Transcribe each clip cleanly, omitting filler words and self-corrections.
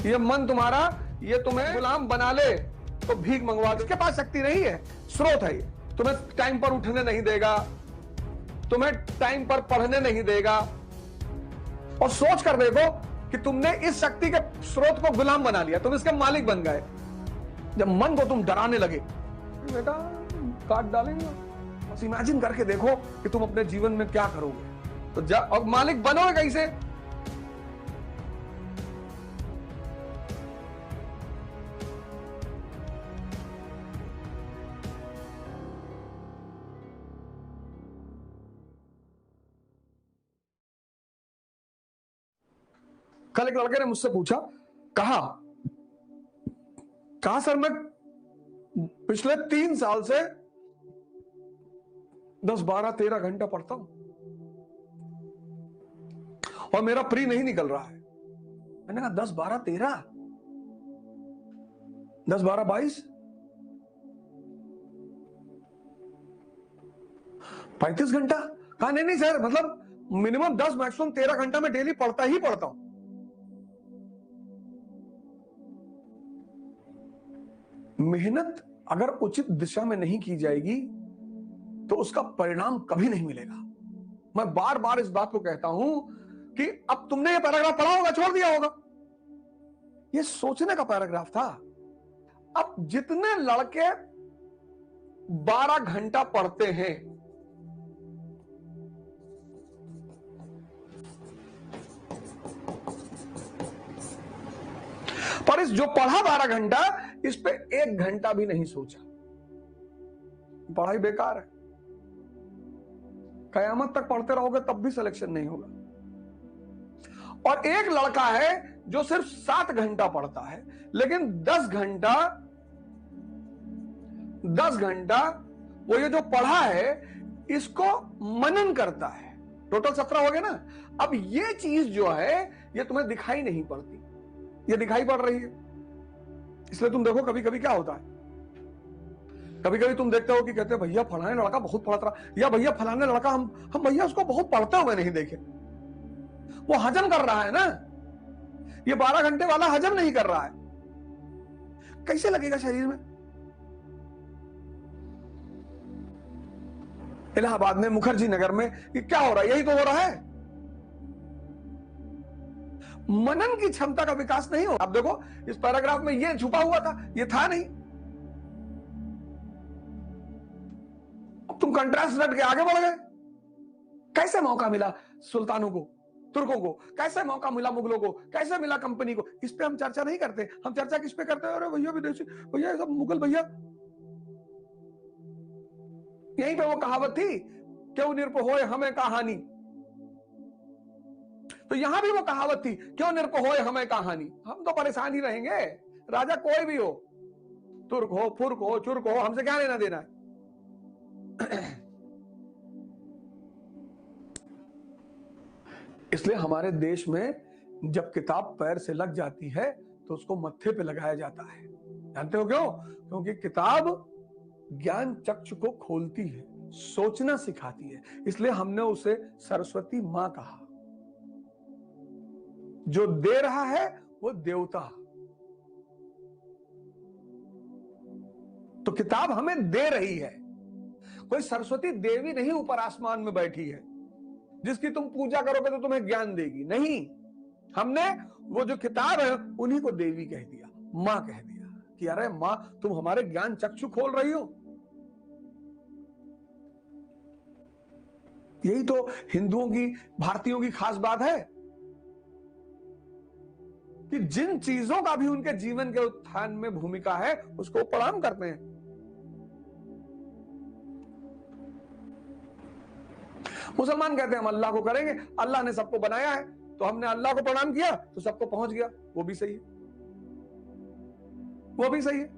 ये मन तुम्हारा ये तुम्हें गुलाम बना ले तो भीख मंगवा दे। इसके पास शक्ति नहीं है, स्रोत है ये। तुम्हें टाइम पर उठने नहीं देगा, तुम्हें टाइम पर पढ़ने नहीं देगा। और सोच कर देखो कि तुमने इस शक्ति के स्रोत को गुलाम बना लिया, तुम इसके मालिक बन गए। जब मन को तुम डराने लगे, बेटा काट डालेंगे, बस इमेजिन करके देखो कि तुम अपने जीवन में क्या करोगे। तो और मालिक बनोगे कैसे? कल एक लड़के ने मुझसे पूछा, कहा सर मैं पिछले 3 साल से 10, 12, 13 घंटा पढ़ता हूं और मेरा प्री नहीं निकल रहा है। मैंने कहा 10, 12, 13, 10, 12, 22, 35 घंटा। कहा नहीं सर, मतलब मिनिमम 10, मैक्सिमम 13 घंटा में डेली पढ़ता ही पढ़ता हूं। मेहनत अगर उचित दिशा में नहीं की जाएगी तो उसका परिणाम कभी नहीं मिलेगा। मैं बार बार इस बात को कहता हूं कि अब तुमने ये पैराग्राफ पढ़ा होगा, छोड़ दिया होगा, ये सोचने का पैराग्राफ था। अब जितने लड़के 12 घंटा पढ़ते हैं, पर इस जो पढ़ा 12 घंटा, इस पे 1 घंटा भी नहीं सोचा, पढ़ाई बेकार है। कयामत तक पढ़ते रहोगे तब भी सिलेक्शन नहीं होगा। और एक लड़का है जो सिर्फ 7 घंटा पढ़ता है, लेकिन 10 घंटा वो ये जो पढ़ा है इसको मनन करता है। टोटल 17 हो गए ना। अब ये चीज जो है ये तुम्हें दिखाई नहीं पड़ती, ये दिखाई पड़ रही है। इसलिए तुम देखो कभी कभी क्या होता है, कभी कभी तुम देखते हो कि कहते हैं भैया फलाने लड़का बहुत पढ़ता रहा, या भैया फलाने लड़का हम भैया उसको बहुत पढ़ते हुए नहीं देखे। वो हजम कर रहा है ना, ये 12 घंटे वाला हजम नहीं कर रहा है। कैसे लगेगा शरीर में? इलाहाबाद में मुखर्जी नगर में ये क्या हो रहा है? यही तो हो रहा है। मनन की क्षमता का विकास नहीं हो। अब देखो इस पैराग्राफ में ये छुपा हुआ था, ये था नहीं। अब तुम कंट्रास्ट रट के आगे बढ़ गए। कैसे मौका मिला सुल्तानों को, तुर्कों को? कैसे मौका मिला मुगलों को? कैसे मिला कंपनी को? इस पे हम चर्चा नहीं करते। हम चर्चा किस पे करते हैं? अरे भैया विदेशी भैया, सब मुगल भैया। यहीं पे वो कहावत थी, क्यों निरप होए हमें कहानी। तो यहां भी वो कहावत थी, क्यों निरप होए हमें कहानी। हम तो परेशान ही रहेंगे, राजा कोई भी हो, तुर्क हो, फुर्क हो, चुर्क हो, हमसे क्या लेना देना है। इसलिए हमारे देश में जब किताब पैर से लग जाती है तो उसको मत्थे पे लगाया जाता है। जानते हो क्यों? क्योंकि किताब ज्ञान चक्षु को खोलती है, सोचना सिखाती है। इसलिए हमने उसे सरस्वती मां कहा। जो दे रहा है वो देवता। तो किताब हमें दे रही है। कोई सरस्वती देवी नहीं ऊपर आसमान में बैठी है जिसकी तुम पूजा करोगे तो तुम्हें ज्ञान देगी। नहीं, हमने वो जो किताब है उन्हीं को देवी कह दिया, मां कह दिया कि अरे मां तुम हमारे ज्ञान चक्षु खोल रही हो। यही तो हिंदुओं की, भारतीयों की खास बात है कि जिन चीजों का भी उनके जीवन के उत्थान में भूमिका है उसको प्रणाम करते हैं। मुसलमान कहते हैं हम अल्लाह को करेंगे, अल्लाह ने सबको बनाया है तो हमने अल्लाह को प्रणाम किया तो सबको पहुंच गया। वो भी सही है, वो भी सही है,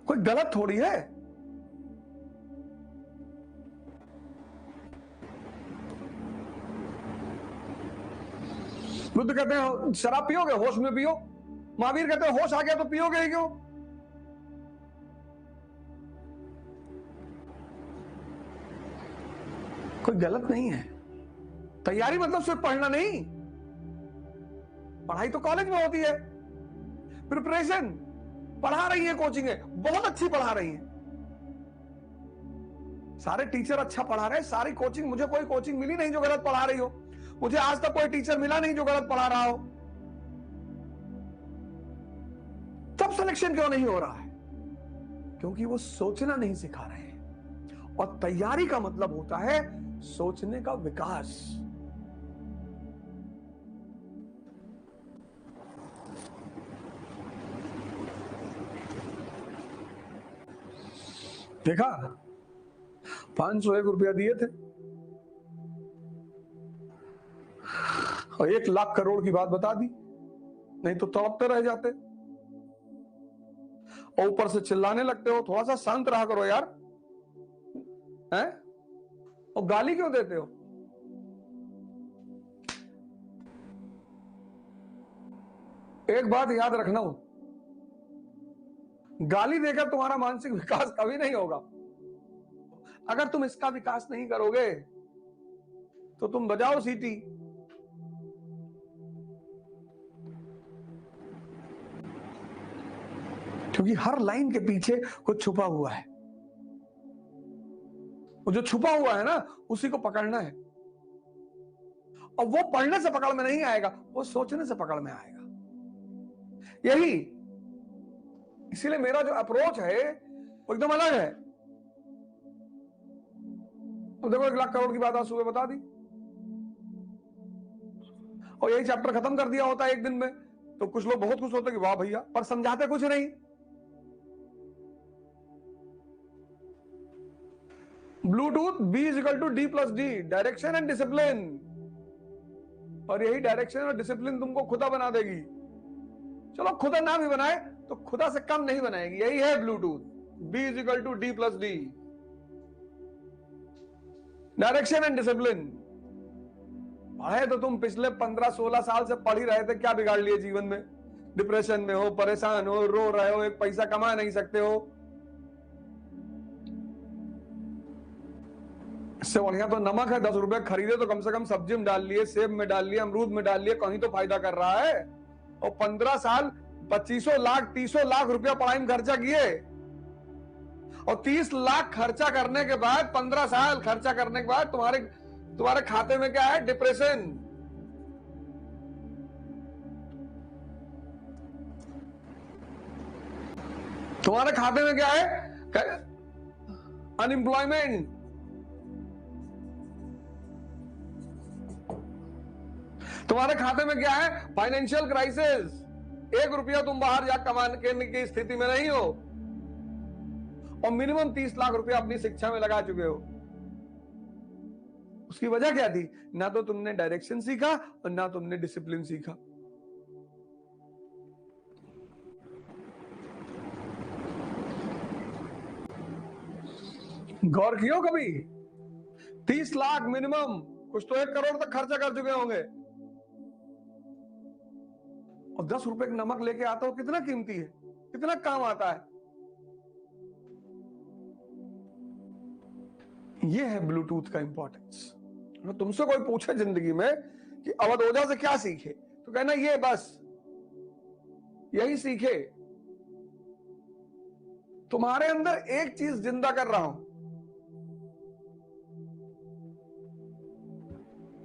कोई गलत थोड़ी है। बुद्ध कहते हैं शराब पियोगे, होश में पियो। महावीर कहते हैं होश आ गया तो पियोगे ही क्यों। कोई गलत नहीं है। तैयारी मतलब सिर्फ पढ़ना नहीं, पढ़ाई तो कॉलेज में होती है, प्रिपरेशन पढ़ा रही है, कोचिंग है, बहुत अच्छी पढ़ा रही है, सारे टीचर अच्छा पढ़ा रहे हैं, सारी कोचिंग, मुझे कोई कोचिंग मिली नहीं जो गलत पढ़ा रही हो, मुझे आज तक कोई टीचर मिला नहीं जो गलत पढ़ा रहा हो, तब सिलेक्शन क्यों नहीं हो रहा है? क्योंकि वो सोचना नहीं सिखा रहे हैं। और तैयारी का मतलब होता है सोचने का विकास। देखा, 501 रुपया दिए थे और 1 लाख करोड़ की बात बता दी, नहीं तो तड़पते रह जाते और ऊपर से चिल्लाने लगते हो। थोड़ा सा शांत रहा करो यार, हैं? और गाली क्यों देते हो? एक बात याद रखना, गाली देकर तुम्हारा मानसिक विकास कभी नहीं होगा। अगर तुम इसका विकास नहीं करोगे तो तुम बजाओ सीटी, क्योंकि हर लाइन के पीछे कुछ छुपा हुआ है। वो जो छुपा हुआ है ना, उसी को पकड़ना है। और वो पढ़ने से पकड़ में नहीं आएगा, वो सोचने से पकड़ में आएगा। यही इसीलिए मेरा जो अप्रोच है वो एकदम अलग है। तो देखो, 1 लाख करोड़ की बात आज सुबह बता दी और यही चैप्टर खत्म कर दिया होता है एक दिन में, तो कुछ लोग बहुत खुश होते कि वाह भैया, पर समझाते कुछ नहीं। Bluetooth B = D+D, direction and discipline. और यही डायरेक्शन और डिसिप्लिन तुमको खुदा बना देगी। चलो खुदा ना भी बनाए तो खुदा से कम नहीं बनाएगी। यही है Bluetooth, B = D+D, direction and discipline. पढ़े तो तुम पिछले 15-16 साल से पढ़ ही रहे थे, क्या बिगाड़ लिए जीवन में? डिप्रेशन में हो, परेशान हो, रो रहे हो, एक पैसा कमा नहीं सकते हो। इससे बढ़िया तो नमक है, 10 रुपए खरीदे तो कम से कम सब्जी में डाल लिए, सेब में डाल लिए, अमरूद में डाल लिए, कहीं तो फायदा कर रहा है। और 15 साल 25 लाख 30 लाख रुपया पढ़ाई में खर्चा किए, और 30 लाख खर्चा करने के बाद, 15 साल खर्चा करने के बाद तुम्हारे खाते में क्या है? डिप्रेशन। तुम्हारे खाते में क्या है? अनएम्प्लॉयमेंट। तुम्हारे खाते में क्या है? Financial crisis. 1 रुपया तुम बाहर जा कमाने की स्थिति में नहीं हो, और मिनिमम 30 लाख रुपया अपनी शिक्षा में लगा चुके हो। उसकी वजह क्या थी? ना तो तुमने डायरेक्शन सीखा और ना तुमने डिसिप्लिन सीखा। गौर कियो कभी? 30 लाख मिनिमम, कुछ तो 1 करोड़ तक खर्चा कर चुके होंगे, और 10 रुपए का नमक लेके आता हो, कितना कीमती है, कितना काम आता है। ये है ब्लूटूथ का इंपॉर्टेंस। तुमसे कोई पूछे जिंदगी में कि अवध ओझा से क्या सीखे, तो कहना ये बस यही सीखे। तुम्हारे अंदर एक चीज जिंदा कर रहा हूं,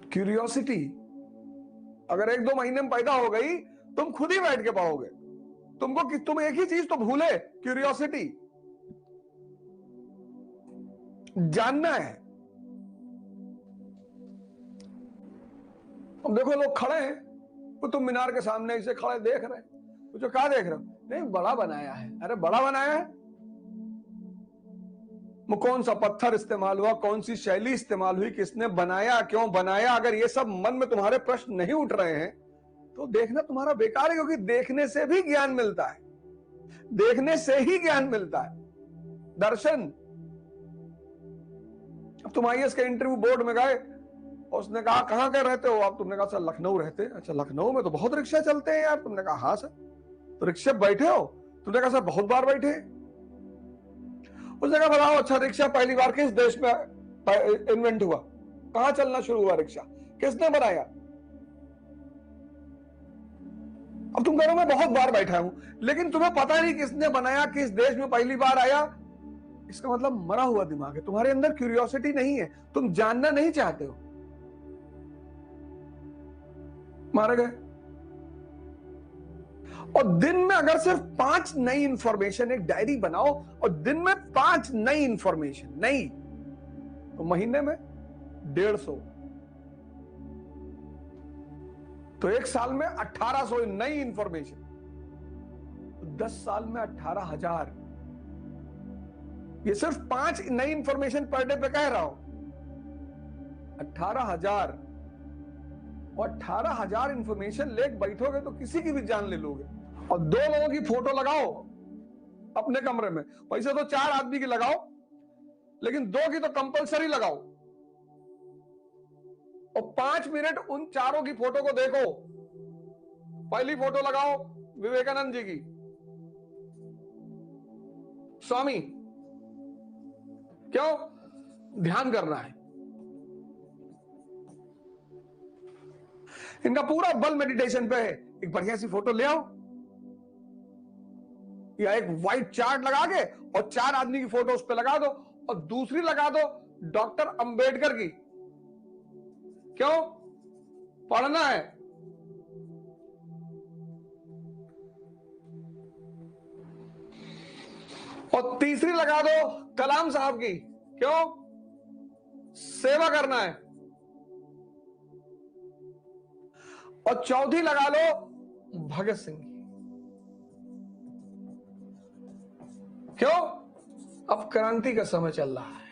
क्यूरियोसिटी। अगर 1-2 महीने में पैदा हो गई, तुम खुद ही बैठ के पाओगे। तुम एक ही चीज तो भूले, क्यूरियोसिटी, जानना है। अब देखो, लोग खड़े हैं, वो तुम मीनार के सामने ऐसे खड़े देख रहे हैं, तो क्या देख रहे हो? नहीं, बड़ा बनाया है। अरे बड़ा बनाया है, वो कौन सा पत्थर इस्तेमाल हुआ, कौन सी शैली इस्तेमाल हुई, किसने बनाया, क्यों बनाया? अगर ये सब मन में तुम्हारे प्रश्न नहीं उठ रहे हैं तो देखना तुम्हारा बेकार है, क्योंकि देखने से भी ज्ञान मिलता है, देखने से ही ज्ञान मिलता है, दर्शन। अब तुम IAS के इंटरव्यू बोर्ड में गए, उसने कहा कहां के रहते हो आप? तुमने कहा सर लखनऊ रहते। अच्छा, लखनऊ में तो बहुत रिक्शा चलते हैं यार। तुमने कहा हाँ सर। तो रिक्शे बैठे हो? तुमने कहा सर बहुत बार बैठे। उसने कहा बताओ, अच्छा रिक्शा पहली बार किस देश में इन्वेंट हुआ, कहां चलना शुरू हुआ रिक्शा, किसने बनाया? अब तुम कहो मैं बहुत बार बैठा हूं, लेकिन तुम्हें पता नहीं किसने बनाया, किस देश में पहली बार आया। इसका मतलब मरा हुआ दिमाग है, तुम्हारे अंदर क्यूरियोसिटी नहीं है, तुम जानना नहीं चाहते हो। मारे गए। और दिन में अगर सिर्फ 5 नई इंफॉर्मेशन, एक डायरी बनाओ और दिन में 5 नई इंफॉर्मेशन नई, तो महीने में 150, तो एक साल में 1800 नई इंफॉर्मेशन, 10 साल में 18,000। ये सिर्फ 5 नई इंफॉर्मेशन पर डे पे कह रहा हूं, 18,000। और 18,000 इंफॉर्मेशन लेके बैठोगे तो किसी की भी जान ले लोगे। और 2 लोगों की फोटो लगाओ अपने कमरे में, वैसे तो 4 आदमी की लगाओ, लेकिन 2 की तो कंपलसरी लगाओ। और 5 मिनट उन चारों की फोटो को देखो। पहली फोटो लगाओ विवेकानंद जी की, स्वामी, क्यों? ध्यान करना है। इनका पूरा बल मेडिटेशन पे है। एक बढ़िया सी फोटो ले आओ, या एक व्हाइट चार्ट लगा के और 4 आदमी की फोटो उस पर लगा दो, और दूसरी लगा दो डॉक्टर अंबेडकर की। क्यों? पढ़ना है। और तीसरी लगा दो कलाम साहब की। क्यों? सेवा करना है। और चौथी लगा लो भगत सिंह की। क्यों? अब क्रांति का समय चल रहा है।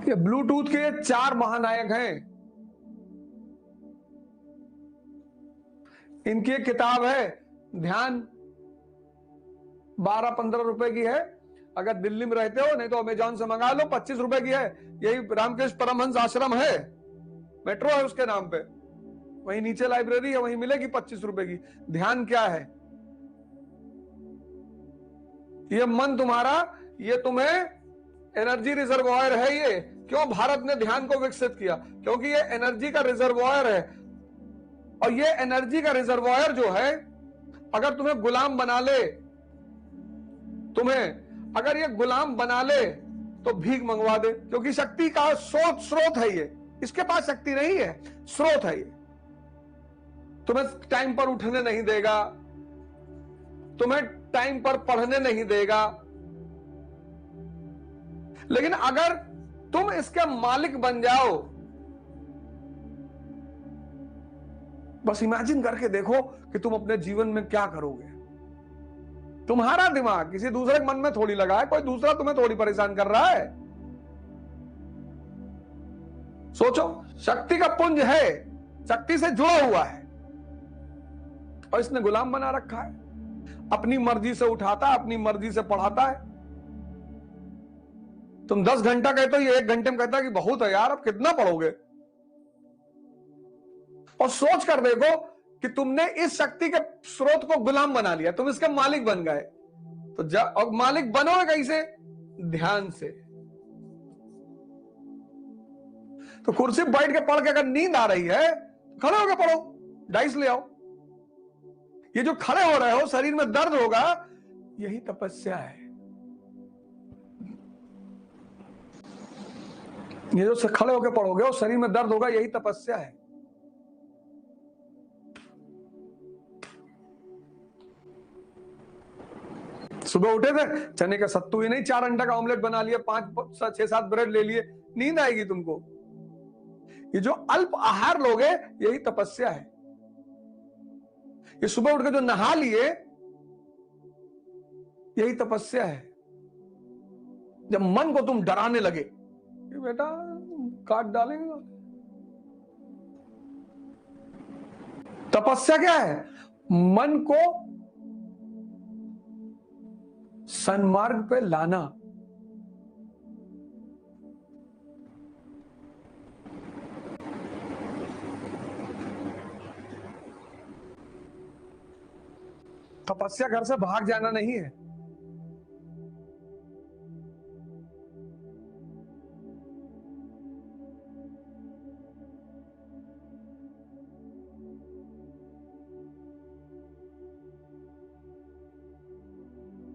ये ब्लूटूथ के 4 महानायक हैं। इनकी एक किताब है ध्यान, 12-15 रुपए की है। अगर दिल्ली में रहते हो, नहीं तो अमेजॉन से मंगा लो, 25 रुपए की है। यही रामकृष्ण परमहंस आश्रम है, मेट्रो है उसके नाम पे, वहीं नीचे लाइब्रेरी है, वहीं मिलेगी 25 रुपए की। ध्यान क्या है? ये मन तुम्हारा, ये तुम्हें एनर्जी रिजर्वॉयर है। ये क्यों भारत ने ध्यान को विकसित किया? क्योंकि ये एनर्जी का रिजर्वॉयर है। और ये एनर्जी का रिजर्वॉयर जो है, अगर तुम्हें गुलाम बना ले, तुम्हें अगर ये गुलाम बना ले तो भीख मंगवा दे, क्योंकि शक्ति का स्रोत है ये। इसके पास शक्ति नहीं है, स्रोत है ये। तुम्हें टाइम पर उठने नहीं देगा, तुम्हें टाइम पर पढ़ने नहीं देगा। लेकिन अगर तुम इसके मालिक बन जाओ, बस इमेजिन करके देखो कि तुम अपने जीवन में क्या करोगे। तुम्हारा दिमाग किसी दूसरे के मन में थोड़ी लगा है, कोई दूसरा तुम्हें थोड़ी परेशान कर रहा है। सोचो, शक्ति का पुंज है, शक्ति से जुड़ा हुआ है, और इसने गुलाम बना रखा है। अपनी मर्जी से उठाता है, अपनी मर्जी से पढ़ाता है। तुम 10 घंटा कहते हो, ये 1 घंटे में कहता है कि बहुत है यार, अब कितना पढ़ोगे। और सोच कर देखो कि तुमने इस शक्ति के स्रोत को गुलाम बना लिया, तुम इसके मालिक बन गए। तो और मालिक बनोगे कैसे? ध्यान से। तो कुर्सी पर बैठ के पढ़ के अगर नींद आ रही है, खड़े होकर पढ़ो, डाइस ले आओ। ये जो खड़े हो रहे हो, शरीर में दर्द होगा, यही तपस्या है। ये जो खड़े होकर पढ़ोगे और शरीर में दर्द होगा, यही तपस्या है। सुबह उठे थे, चने का सत्तू ही नहीं, 4 अंडा का ऑमलेट बना लिया, 5-6-7 ब्रेड ले लिए, नींद आएगी तुमको। ये जो अल्प आहार लोगे, यही तपस्या है। ये सुबह उठ के जो नहा लिए, यही तपस्या है। जब मन को तुम डराने लगे कि बेटा काट डालेंगे, तपस्या क्या है? मन को सन्मार्ग पे लाना। तपस्या घर से भाग जाना नहीं है।